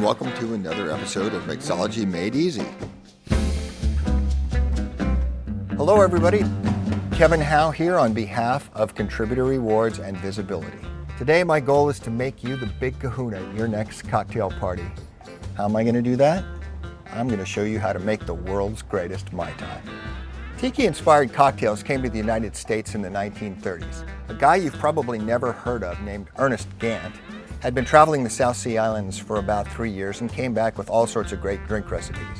welcome to another episode of Mixology Made Easy. Hello everybody, Kevin Howe here on behalf of Contributor Rewards and Visibility. Today my goal is to make you the big kahuna at your next cocktail party. How am I going to do that? I'm going to show you how to make the world's greatest Mai Tai. Tiki-inspired cocktails came to the United States in the 1930s. A guy you've probably never heard of named Ernest Gant had been traveling the South Sea Islands for about 3 years and came back with all sorts of great drink recipes.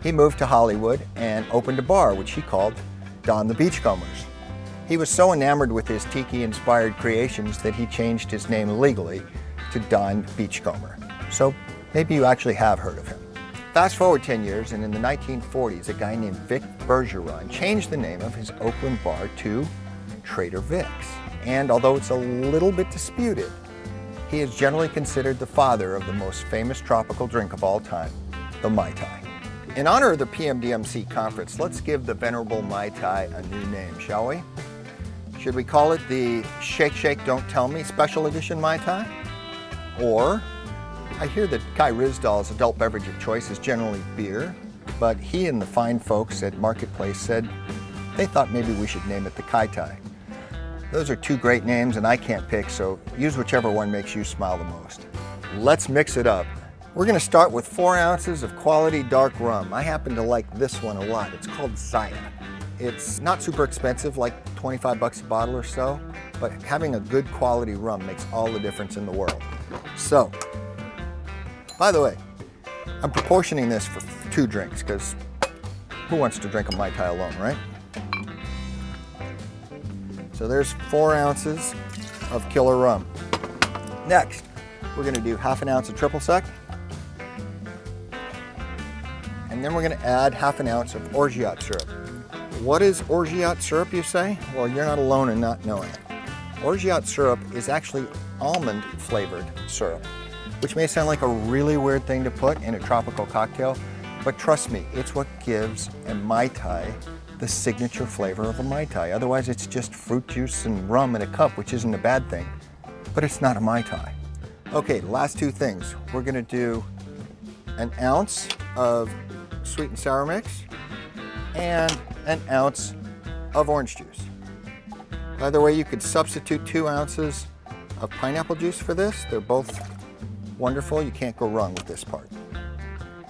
He moved to Hollywood and opened a bar, which he called Don the Beachcombers. He was so enamored with his tiki-inspired creations that he changed his name legally to Don Beachcomber. So maybe you actually have heard of him. Fast forward 10 years, and in the 1940s, a guy named Vic Bergeron changed the name of his Oakland bar to Trader Vic's. And although it's a little bit disputed, he is generally considered the father of the most famous tropical drink of all time, the Mai Tai. In honor of the PMDMC conference, let's give the venerable Mai Tai a new name, shall we? Should we call it the Shake Shake Don't Tell Me Special Edition Mai Tai? Or, I hear that Ryssdal's adult beverage of choice is generally beer, but he and the fine folks at Marketplace said they thought maybe we should name it the Kai Tai. Those are two great names and I can't pick, so use whichever one makes you smile the most. Let's mix it up. We're going to start with 4 ounces of quality dark rum. I happen to like this one a lot. It's called Zaya. It's not super expensive, like 25 bucks a bottle or so, but having a good quality rum makes all the difference in the world. So, by the way, I'm proportioning this for 2 drinks because who wants to drink a Mai Tai alone, right? So there's 4 ounces of killer rum. Next, we're going to do ½ ounce of triple sec. And then we're going to add ½ ounce of orgeat syrup. What is orgeat syrup, you say? Well, you're not alone in not knowing it. Orgeat syrup is actually almond flavored syrup, which may sound like a really weird thing to put in a tropical cocktail, but trust me, it's what gives a Mai Tai the signature flavor of a Mai Tai. Otherwise, it's just fruit juice and rum in a cup, which isn't a bad thing, but it's not a Mai Tai. Okay, last 2 things. We're gonna do 1 ounce of sweet and sour mix and 1 ounce of orange juice. By the way, you could substitute 2 ounces of pineapple juice for this. They're both wonderful. You can't go wrong with this part.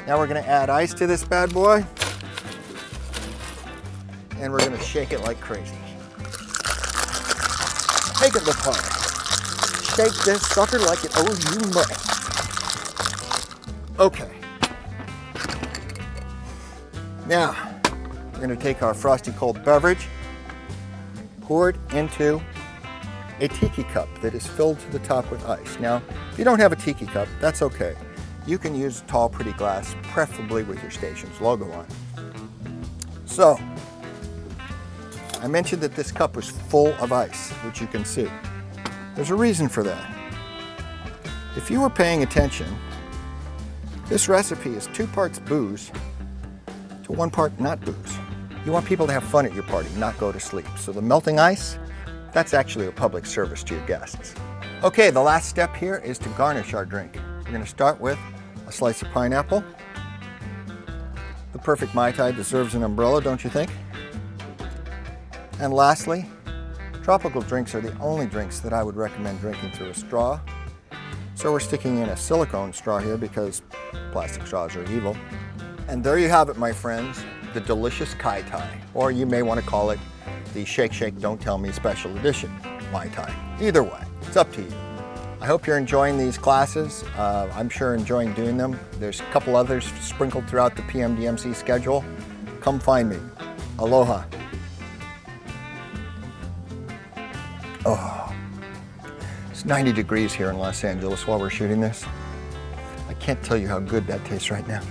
Now we're going to add ice to this bad boy. And we're going to shake it like crazy. Make it look hard. Shake this sucker like it owes you money. Okay. Now, we're going to take our frosty cold beverage, pour it into a tiki cup that is filled to the top with ice. Now, if you don't have a tiki cup, that's okay. You can use a tall, pretty glass, preferably with your station's logo on. So, I mentioned that this cup was full of ice, which you can see. There's a reason for that. If you were paying attention, this recipe is 2 parts booze to 1 part not booze. You want people to have fun at your party, not go to sleep. So the melting ice, that's actually a public service to your guests. Okay, the last step here is to garnish our drink. We're going to start with a slice of pineapple. The perfect Mai Tai deserves an umbrella, don't you think? And lastly, tropical drinks are the only drinks that I would recommend drinking through a straw. So we're sticking in a silicone straw here because plastic straws are evil. And there you have it, my friends, the delicious Kai Tai, or you may want to call it the Shake Shake Don't Tell Me Special Edition Mai Tai. Either way, it's up to you. I hope you're enjoying these classes. I'm sure enjoying doing them. There's a couple others sprinkled throughout the PMDMC schedule. Come find me. Aloha. Oh, it's 90 degrees here in Los Angeles while we're shooting this. I can't tell you how good that tastes right now.